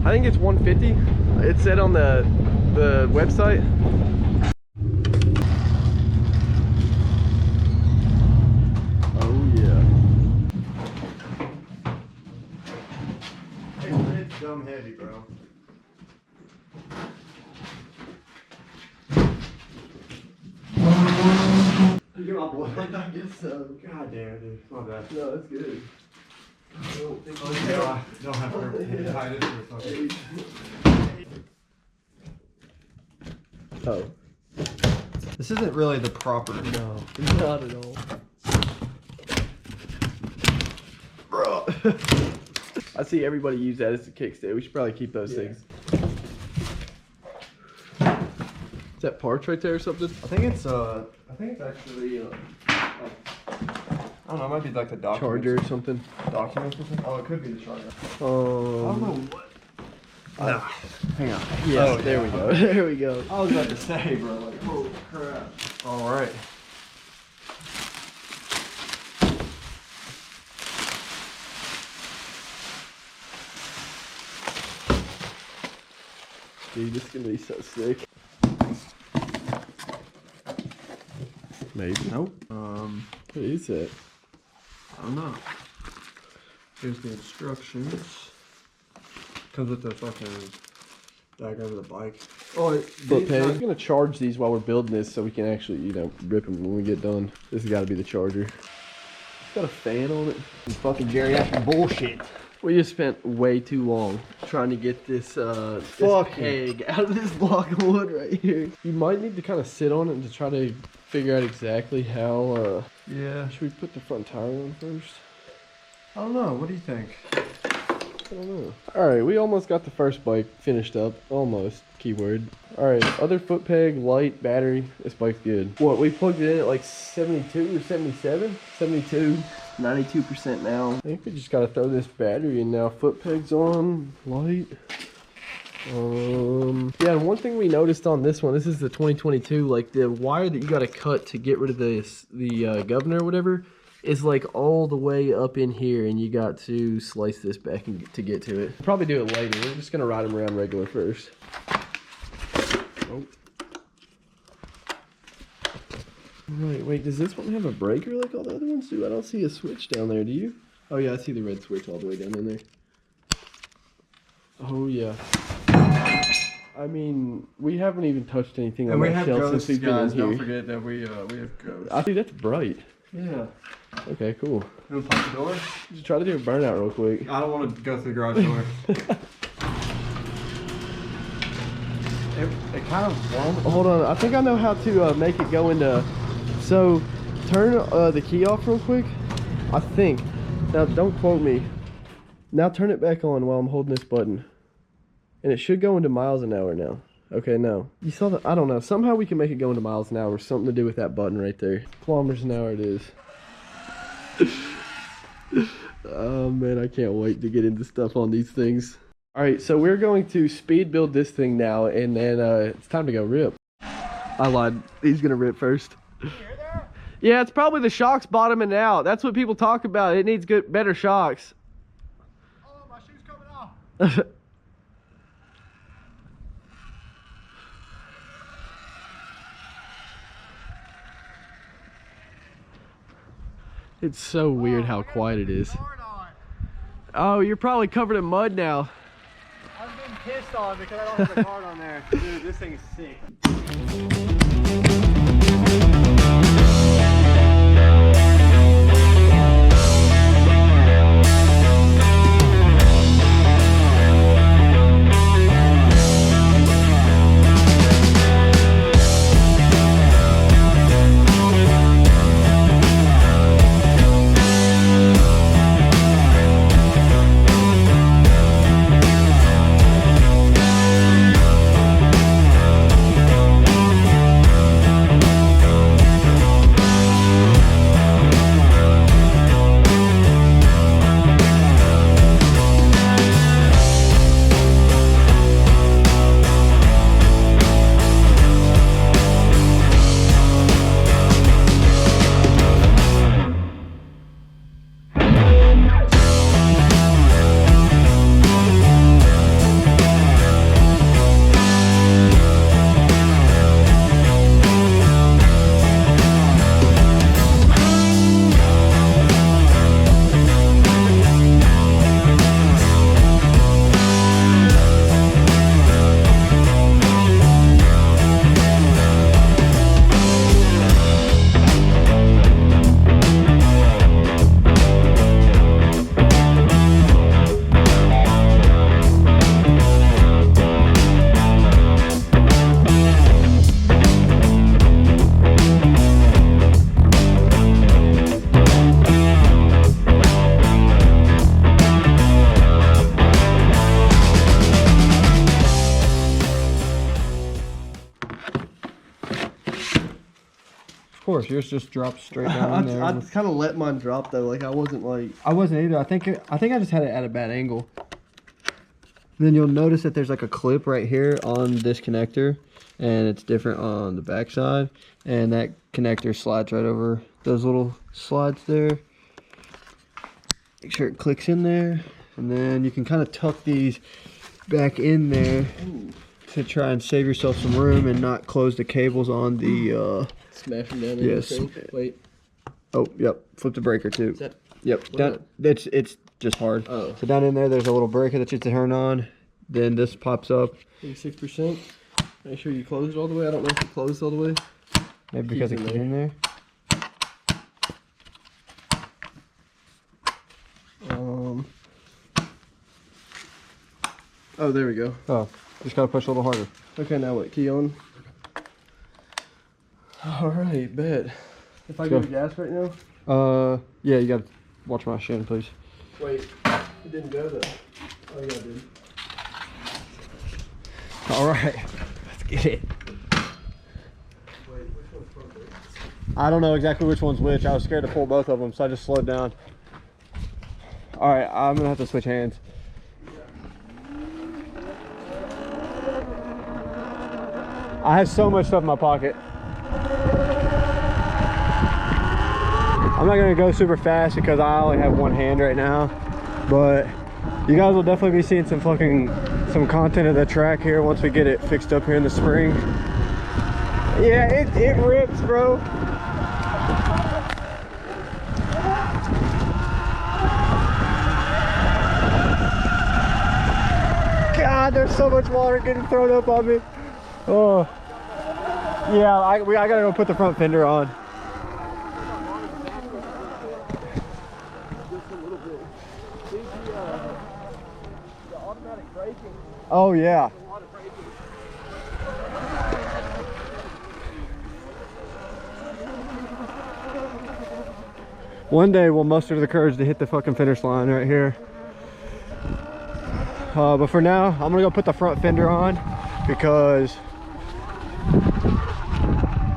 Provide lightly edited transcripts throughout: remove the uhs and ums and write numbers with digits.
I think it's 150. It said on the website. Oh yeah. It's dumb heavy, bro. You got my boy. I guess so. God damn it, dude. My bad. No, that's good. Don't have to hide it or something. Oh. This isn't really the proper. No, not at all. Bro. I see everybody use that as a kickstand. We should probably keep those things. Is that parts right there or something? I think it's actually like, I don't know, it might be like the document. Charger or something. Documents or something? Oh, it could be the charger. I Oh. don't know what. Hang on. Yeah, Oh, there yeah. we go. There we go. I was about to say, bro, like, holy crap. All right. Dude, this is gonna be so sick. Maybe. Nope. What is that? I don't know. Here's the instructions. Comes with the fucking diagram of the bike. Oh, Foot peg. I'm gonna charge these while we're building this so we can actually, you know, rip them when we get done. This has got to be the charger. It's got a fan on it. Some fucking geriatric bullshit. We just spent way too long trying to get this, this peg out of this block of wood right here. You might need to kind of sit on it to try to figure out exactly how, Yeah. should we put the front tire on first? I don't know. What do you think? I don't know. Alright, we almost got the first bike finished up. Almost. Keyword. Alright, other foot peg, light, battery. This bike's good. What, we plugged it in at like 72 or 77? 72. 92% now. I think we just gotta throw this battery in now. Foot pegs on, light. Yeah, and one thing we noticed on this one, this is the 2022, like the wire that you gotta cut to get rid of this, the governor or whatever, is like all the way up in here, and you got to slice this back and to get to it. Probably do it later. We're just gonna ride them around regular first. Oh. Right, wait, does this one have a breaker like all the other ones do? I don't see a switch down there, do you? Oh yeah, I see the red switch all the way down in there. Oh yeah. I mean, we haven't even touched anything on that shelf since we've been in here. Don't forget that we have ghosts. I think that's bright. Yeah. Okay, cool. You want to pump the door? Just try to do a burnout real quick. I don't want to go through the garage door. it kind of warms. Hold on, I think I know how to make it go into... So, turn the key off real quick. I think. Now, don't quote me. Now turn it back on while I'm holding this button. And it should go into miles an hour now. Okay, no. You saw that? I don't know. Somehow we can make it go into miles an hour. Something to do with that button right there. Kilometers an hour it is. Oh man, I can't wait to get into stuff on these things. Alright, so we're going to speed build this thing now, and then it's time to go rip. I lied. He's gonna rip first. You hear that? Yeah, it's probably the shocks bottoming out. That's what people talk about. It needs better shocks. Oh, my shoe's coming off. It's so weird how quiet it is. Oh, you're probably covered in mud now. I'm getting pissed on because I don't have the card on there. Dude, this thing is sick. course, yours just dropped straight down in there. I kind of let mine drop though. Like I wasn't like. I wasn't either. I think I just had it at a bad angle. Then you'll notice that there's like a clip right here on this connector, and it's different on the back side, and that connector slides right over those little slides there. Make sure it clicks in there, and then you can kind of tuck these back in there. Ooh. To try and save yourself some room and not close the cables on the Smash them down. yes. Wait. Oh, yep. Flip the breaker too. Is that, yep. Down, it's just hard. Oh. So down in there's a little breaker that you turn on. Then this pops up. 86%. Make sure you close it all the way. I don't know if it closed all the way. Maybe because it keeps in there. Oh, there we go. Oh, just gotta push a little harder. Okay, now what? Key on. All right, bet. If I go to gas right now. Yeah, you gotta watch my shin, please. Wait, it didn't go though. Oh yeah, it did. All right, let's get it. Wait, which one's front brake? I don't know exactly which one's which. I was scared to pull both of them, so I just slowed down. All right, I'm gonna have to switch hands. I have so much stuff in my pocket. I'm not gonna go super fast because I only have one hand right now, but you guys will definitely be seeing some content of the track here once we get it fixed up here in the spring. Yeah, it rips, bro. God, there's so much water getting thrown up on me. Oh, yeah, I gotta go put the front fender on. Just a little bit. See the automatic braking. Oh yeah. A lot of braking. One day we'll muster the courage to hit the fucking finish line right here. But for now, I'm gonna go put the front fender on because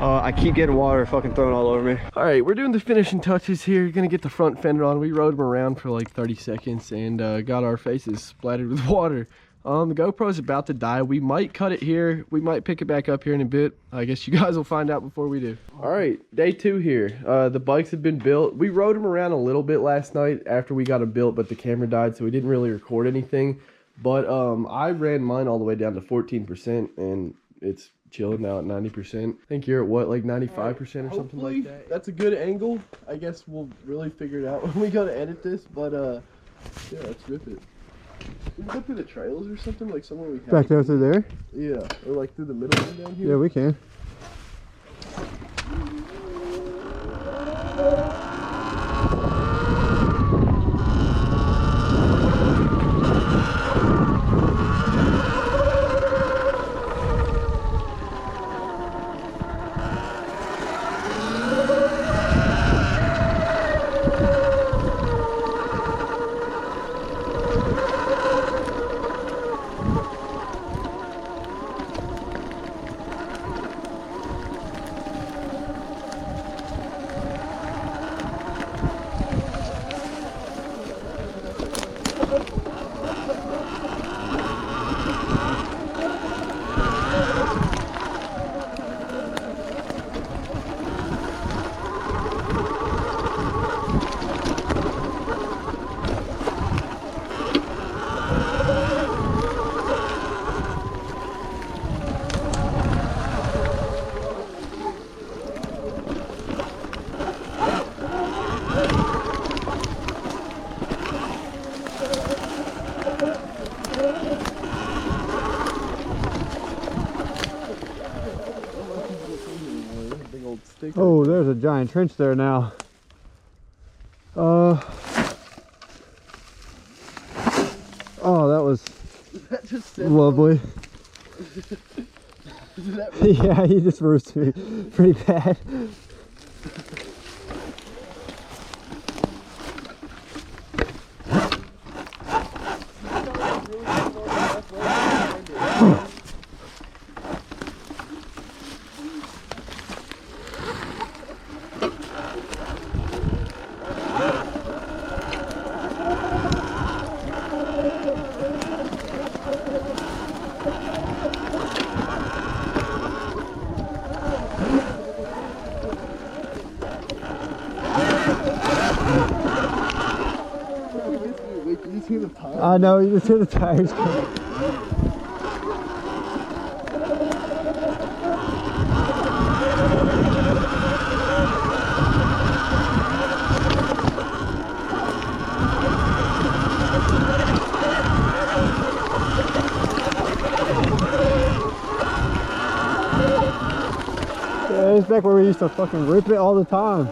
I keep getting water fucking thrown all over me. All right, we're doing the finishing touches here. You're gonna get the front fender on. We rode them around for like 30 seconds and got our faces splattered with water. The GoPro's about to die. We might cut it here. We might pick it back up here in a bit. I guess you guys will find out before we do. All right, day 2 here. The bikes have been built. We rode them around a little bit last night after we got them built, but the camera died, so we didn't really record anything. But I ran mine all the way down to 14%, and it's chilling now at 90%. I think you're at what, like 95% or something like that? That's a good angle. I guess we'll really figure it out when we go to edit this, but yeah, let's rip it. We can go through the trails or something, like somewhere we have. Back there through there? Yeah, or like through the middle one down here. Yeah, we can. Oh, there's a giant trench there now. Oh, that was lovely. Yeah, he just roasted me pretty bad. just hear the tires. I know, you just hear the tires coming. Yeah, it's back where we used to fucking rip it all the time.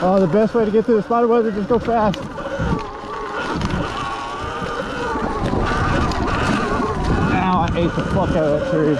Oh, the best way to get through the spider was to just go fast. Ow, I ate the fuck out of that tree.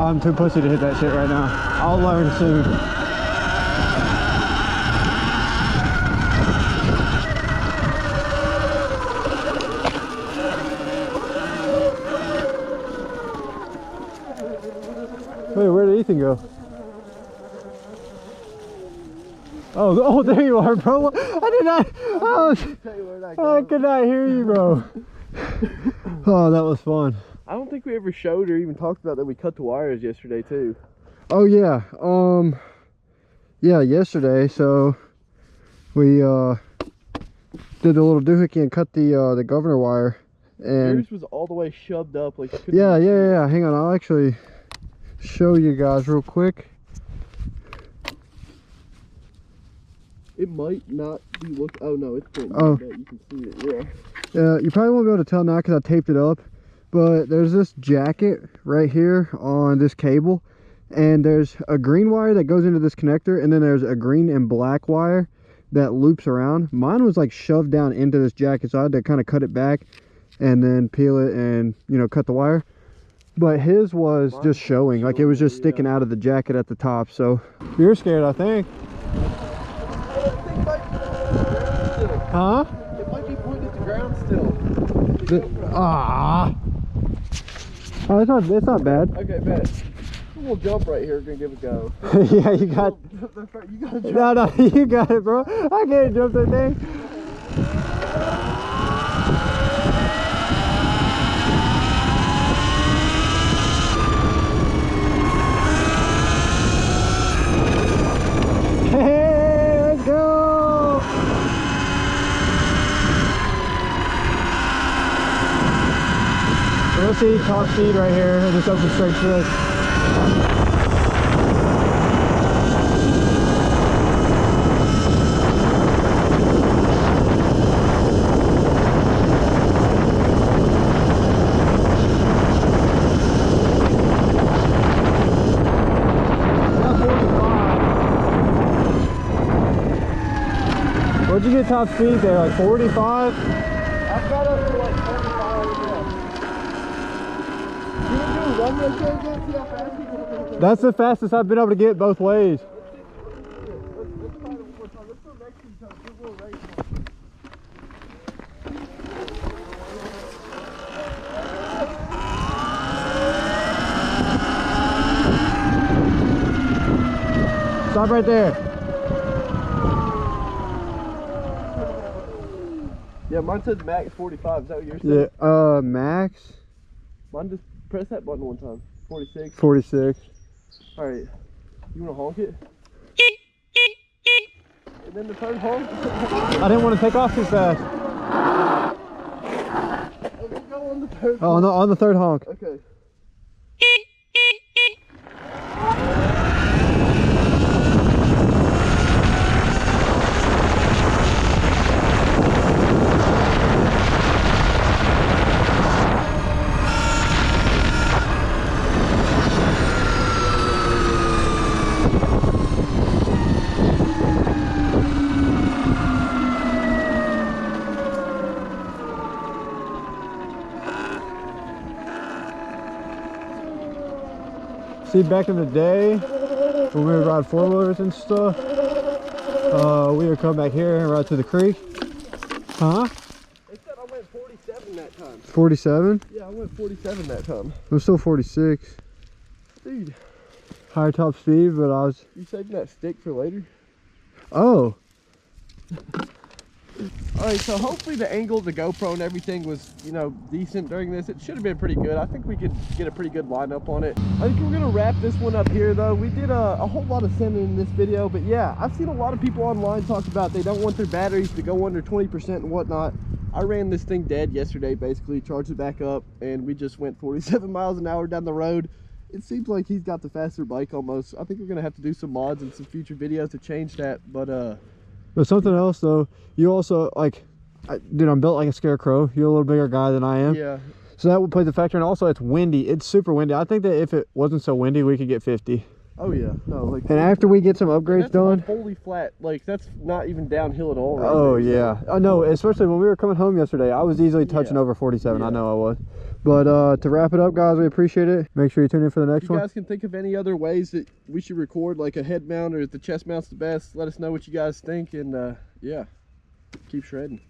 I'm too pussy to hit that shit right now. I'll learn soon. Wait, where did Ethan go? Oh, there you are, bro. I did not. I could not hear you, bro. Oh, that was fun. I don't think we ever showed or even talked about that we cut the wires yesterday too. Oh yeah, yeah, yesterday. So we did a little doohickey and cut the governor wire, and yours was all the way shoved up like. Yeah. Hang on, I'll actually show you guys real quick. It might not be look. Oh no, it's pointing. Oh, you can see it. Yeah. Yeah, you probably won't be able to tell now because I taped it up. But there's this jacket right here on this cable, and there's a green wire that goes into this connector, and then there's a green and black wire that loops around. Mine was like shoved down into this jacket, so I had to kind of cut it back and then peel it and, you know, cut the wire. But his was just showing, like it was just sticking out of the jacket at the top. So you're scared, I think. Huh? It might be pointing at the ground still. Ah. Oh, it's not bad. Okay, bet. We'll jump right here. We're gonna give it a go. Yeah, you got. You gotta jump. No, you got it, bro. I can't jump that thing. Hey, let's go. We'll see top speed right here in this open straight stretch. What'd you get top speed there, like 45? I've got up to like 45. That's the fastest I've been able to get both ways. Stop right there. Yeah, mine says max 45. Is that what you're saying? Yeah, max? Mine just press that button one time. 46. 46. Alright. You wanna honk it? And then the third honk? I didn't want to take off too fast. Okay, go on the third Oh, no, on the third honk. Okay. See, back in the day when we would ride four-wheelers and stuff, We are coming back here right to the creek. Huh? They said I went 47 that time. 47? Yeah, I went 47 that time. It was still 46. Dude. Higher top speed, but I was... You saving that stick for later? Oh. Alright, so hopefully the angle of the GoPro and everything was, you know, decent during this. It should have been pretty good. I think we could get a pretty good lineup on it. I think we're going to wrap this one up here, though. We did a whole lot of sending in this video, but yeah, I've seen a lot of people online talk about they don't want their batteries to go under 20% and whatnot. I ran this thing dead yesterday, basically, charged it back up, and we just went 47 miles an hour down the road. It seems like he's got the faster bike almost. I think we're going to have to do some mods and some future videos to change that, But something else though, you also like, dude, I'm built like a scarecrow. You're a little bigger guy than I am. yeah. So that would play the factor, and also it's windy. It's super windy. I think that if it wasn't so windy, we could get 50. Oh yeah, no, like. And after we get some upgrades done, Holy flat, like that's not even downhill at all. Right oh there, yeah, I know. Especially when we were coming home yesterday, I was easily touching over 47. Yeah. I know I was. But to wrap it up, guys, we appreciate it. Make sure you tune in for the next If you one. guys can think of any other ways that we should record, like a head mount or if the chest mount's the best, let us know what you guys think, and yeah, keep shredding.